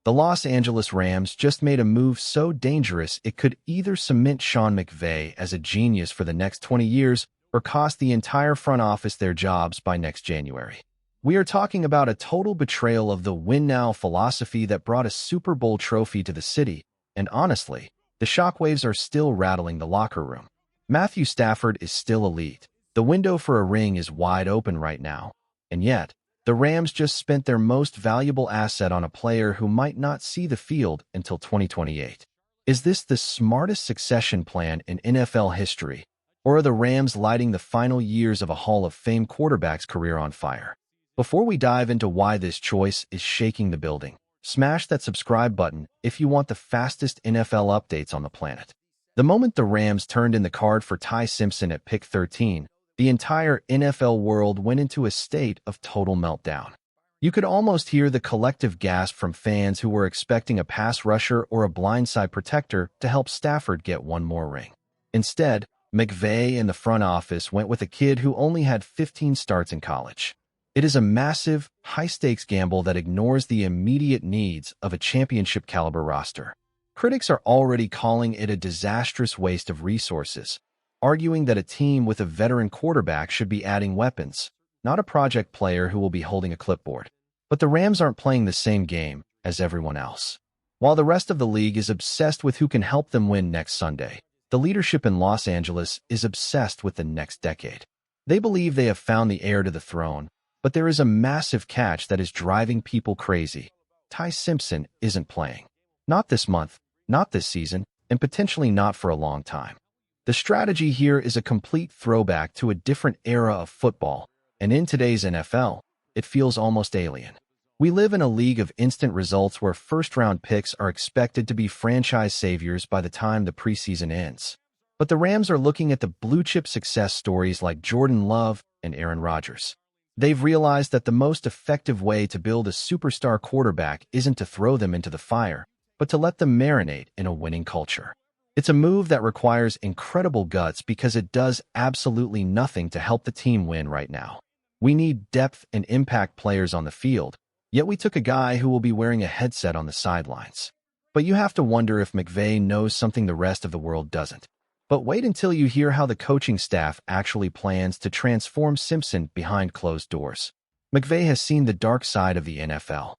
The Los Angeles Rams just made a move so dangerous it could either cement Sean McVey as a genius for the next 20 years or cost the entire front office their jobs by next January. We are talking about a total betrayal of the win-now philosophy that brought a Super Bowl trophy to the city, and honestly, the shockwaves are still rattling the locker room. Matthew Stafford is still elite. The window for a ring is wide open right now, and yet, the Rams just spent their most valuable asset on a player who might not see the field until 2028. Is this the smartest succession plan in NFL history, or are the Rams lighting the final years of a Hall of Fame quarterback's career on fire? Before we dive into why this choice is shaking the building, smash that subscribe button if you want the fastest NFL updates on the planet. The moment the Rams turned in the card for Ty Simpson at pick 13, the entire NFL world went into a state of total meltdown. You could almost hear the collective gasp from fans who were expecting a pass rusher or a blindside protector to help Stafford get one more ring. Instead, McVey and the front office went with a kid who only had 15 starts in college. It is a massive, high-stakes gamble that ignores the immediate needs of a championship-caliber roster. Critics are already calling it a disastrous waste of resources, arguing that a team with a veteran quarterback should be adding weapons, not a project player who will be holding a clipboard. But the Rams aren't playing the same game as everyone else. While the rest of the league is obsessed with who can help them win next Sunday, the leadership in Los Angeles is obsessed with the next decade. They believe they have found the heir to the throne, but there is a massive catch that is driving people crazy. Ty Simpson isn't playing. Not this month, not this season, and potentially not for a long time. The strategy here is a complete throwback to a different era of football, and in today's NFL, it feels almost alien. We live in a league of instant results where first-round picks are expected to be franchise saviors by the time the preseason ends. But the Rams are looking at the blue-chip success stories like Jordan Love and Aaron Rodgers. They've realized that the most effective way to build a superstar quarterback isn't to throw them into the fire, but to let them marinate in a winning culture. It's a move that requires incredible guts because it does absolutely nothing to help the team win right now. We need depth and impact players on the field, yet we took a guy who will be wearing a headset on the sidelines. But you have to wonder if McVey knows something the rest of the world doesn't. But wait until you hear how the coaching staff actually plans to transform Simpson behind closed doors. McVey has seen the dark side of the NFL.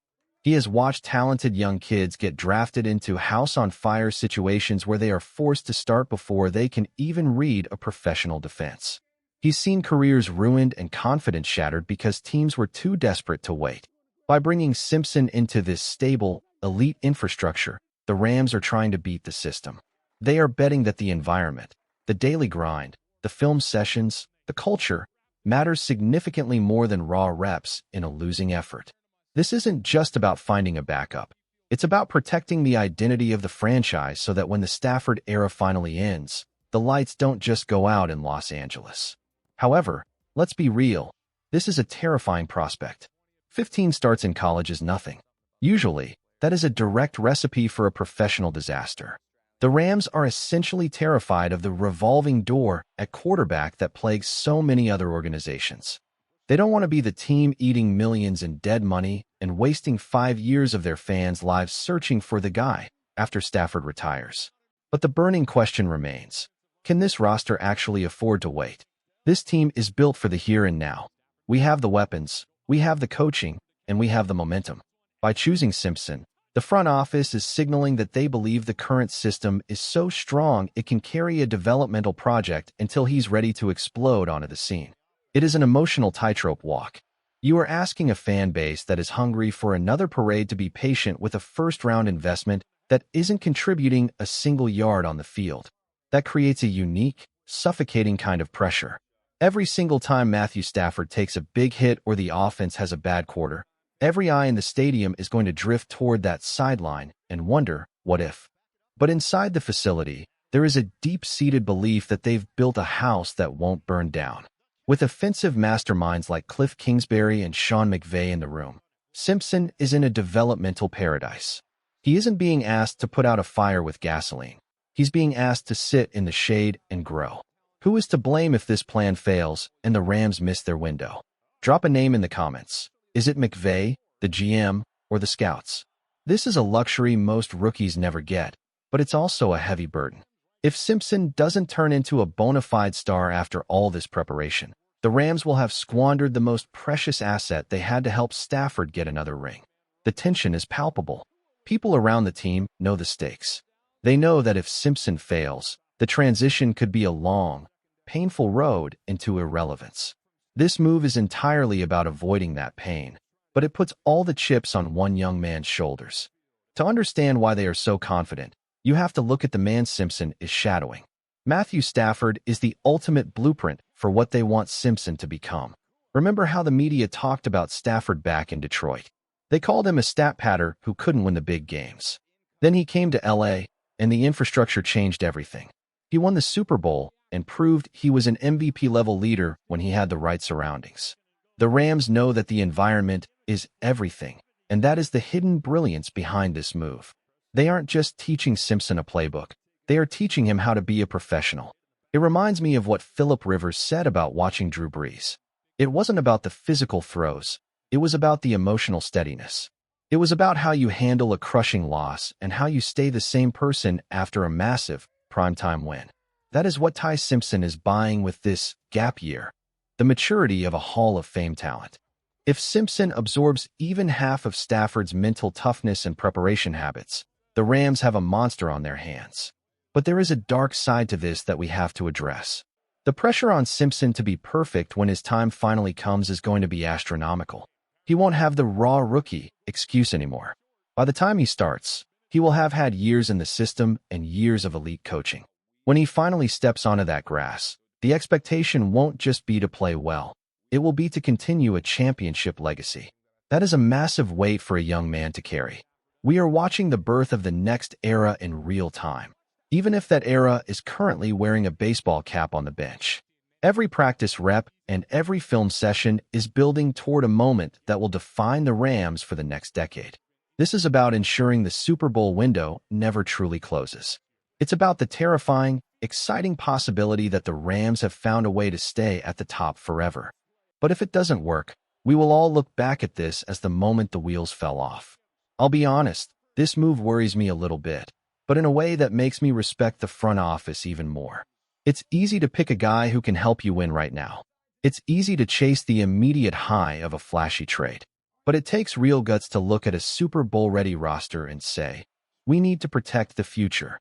He has watched talented young kids get drafted into house-on-fire situations where they are forced to start before they can even read a professional defense. He's seen careers ruined and confidence shattered because teams were too desperate to wait. By bringing Simpson into this stable, elite infrastructure, the Rams are trying to beat the system. They are betting that the environment, the daily grind, the film sessions, the culture, matters significantly more than raw reps in a losing effort. This isn't just about finding a backup. It's about protecting the identity of the franchise so that when the Stafford era finally ends, the lights don't just go out in Los Angeles. However, let's be real. This is a terrifying prospect. 15 starts in college is nothing. Usually, that is a direct recipe for a professional disaster. The Rams are essentially terrified of the revolving door at quarterback that plagues so many other organizations. They don't want to be the team eating millions in dead money and wasting 5 years of their fans' lives searching for the guy after Stafford retires. But the burning question remains, can this roster actually afford to wait? This team is built for the here and now. We have the weapons, we have the coaching, and we have the momentum. By choosing Simpson, the front office is signaling that they believe the current system is so strong it can carry a developmental project until he's ready to explode onto the scene. It is an emotional tightrope walk. You are asking a fan base that is hungry for another parade to be patient with a first-round investment that isn't contributing a single yard on the field. That creates a unique, suffocating kind of pressure. Every single time Matthew Stafford takes a big hit or the offense has a bad quarter, every eye in the stadium is going to drift toward that sideline and wonder, what if? But inside the facility, there is a deep-seated belief that they've built a house that won't burn down. With offensive masterminds like Cliff Kingsbury and Sean McVey in the room, Simpson is in a developmental paradise. He isn't being asked to put out a fire with gasoline. He's being asked to sit in the shade and grow. Who is to blame if this plan fails and the Rams miss their window? Drop a name in the comments. Is it McVey, the GM, or the scouts? This is a luxury most rookies never get, but it's also a heavy burden. If Simpson doesn't turn into a bona fide star after all this preparation, the Rams will have squandered the most precious asset they had to help Stafford get another ring. The tension is palpable. People around the team know the stakes. They know that if Simpson fails, the transition could be a long, painful road into irrelevance. This move is entirely about avoiding that pain, but it puts all the chips on one young man's shoulders. To understand why they are so confident, you have to look at the man Simpson is shadowing. Matthew Stafford is the ultimate blueprint for what they want Simpson to become. Remember how the media talked about Stafford back in Detroit? They called him a stat patter who couldn't win the big games. Then he came to LA, and the infrastructure changed everything. He won the Super Bowl and proved he was an MVP-level leader when he had the right surroundings. The Rams know that the environment is everything, and that is the hidden brilliance behind this move. They aren't just teaching Simpson a playbook. They are teaching him how to be a professional. It reminds me of what Philip Rivers said about watching Drew Brees. It wasn't about the physical throws. It was about the emotional steadiness. It was about how you handle a crushing loss and how you stay the same person after a massive primetime win. That is what Ty Simpson is buying with this gap year, the maturity of a Hall of Fame talent. If Simpson absorbs even half of Stafford's mental toughness and preparation habits, the Rams have a monster on their hands. But there is a dark side to this that we have to address. The pressure on Simpson to be perfect when his time finally comes is going to be astronomical. He won't have the raw rookie excuse anymore. By the time he starts, he will have had years in the system and years of elite coaching. When he finally steps onto that grass, the expectation won't just be to play well. It will be to continue a championship legacy. That is a massive weight for a young man to carry. We are watching the birth of the next era in real time, even if that era is currently wearing a baseball cap on the bench. Every practice rep and every film session is building toward a moment that will define the Rams for the next decade. This is about ensuring the Super Bowl window never truly closes. It's about the terrifying, exciting possibility that the Rams have found a way to stay at the top forever. But if it doesn't work, we will all look back at this as the moment the wheels fell off. I'll be honest, this move worries me a little bit, but in a way that makes me respect the front office even more. It's easy to pick a guy who can help you win right now. It's easy to chase the immediate high of a flashy trade. But it takes real guts to look at a Super Bowl-ready roster and say, we need to protect the future.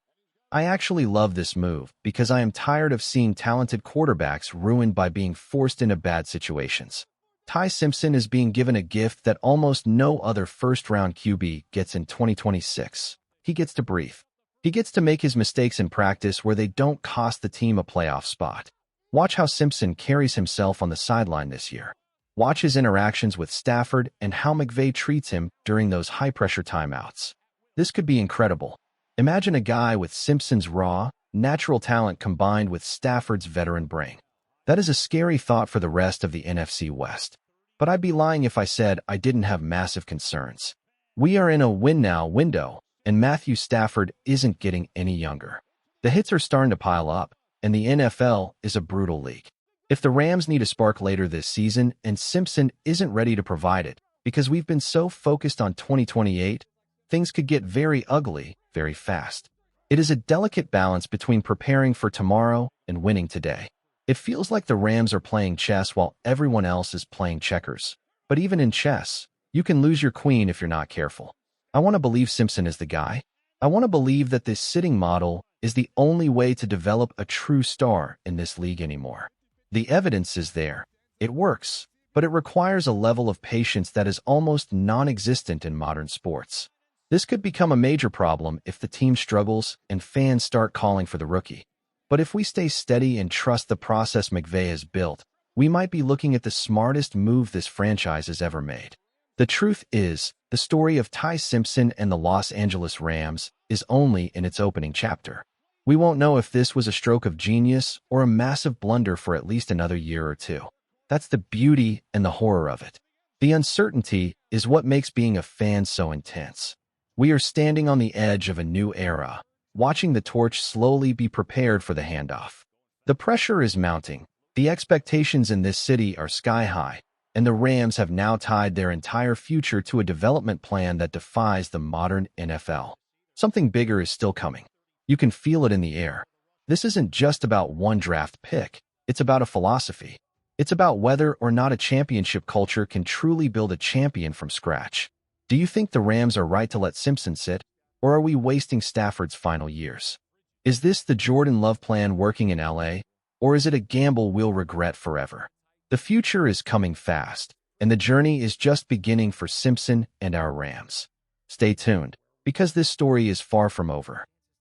I actually love this move because I am tired of seeing talented quarterbacks ruined by being forced into bad situations. Ty Simpson is being given a gift that almost no other first-round QB gets in 2026. He gets to breathe. He gets to make his mistakes in practice where they don't cost the team a playoff spot. Watch how Simpson carries himself on the sideline this year. Watch his interactions with Stafford and how McVey treats him during those high-pressure timeouts. This could be incredible. Imagine a guy with Simpson's raw, natural talent combined with Stafford's veteran brain. That is a scary thought for the rest of the NFC West. But I'd be lying if I said I didn't have massive concerns. We are in a win-now window, and Matthew Stafford isn't getting any younger. The hits are starting to pile up, and the NFL is a brutal league. If the Rams need a spark later this season and Simpson isn't ready to provide it because we've been so focused on 2028, things could get very ugly very fast. It is a delicate balance between preparing for tomorrow and winning today. It feels like the Rams are playing chess while everyone else is playing checkers. But even in chess, you can lose your queen if you're not careful. I want to believe Simpson is the guy. I want to believe that this sitting model is the only way to develop a true star in this league anymore. The evidence is there. It works, but it requires a level of patience that is almost non-existent in modern sports. This could become a major problem if the team struggles and fans start calling for the rookie. But if we stay steady and trust the process McVey has built, we might be looking at the smartest move this franchise has ever made. The truth is, the story of Ty Simpson and the Los Angeles Rams is only in its opening chapter. We won't know if this was a stroke of genius or a massive blunder for at least another year or two. That's the beauty and the horror of it. The uncertainty is what makes being a fan so intense. We are standing on the edge of a new era, watching the torch slowly be prepared for the handoff. The pressure is mounting. The expectations in this city are sky high, and the Rams have now tied their entire future to a development plan that defies the modern NFL. Something bigger is still coming. You can feel it in the air. This isn't just about one draft pick. It's about a philosophy. It's about whether or not a championship culture can truly build a champion from scratch. Do you think the Rams are right to let Simpson sit, or are we wasting Stafford's final years? Is this the Jordan Love plan working in LA, or is it a gamble we'll regret forever? The future is coming fast, and the journey is just beginning for Simpson and our Rams. Stay tuned, because this story is far from over.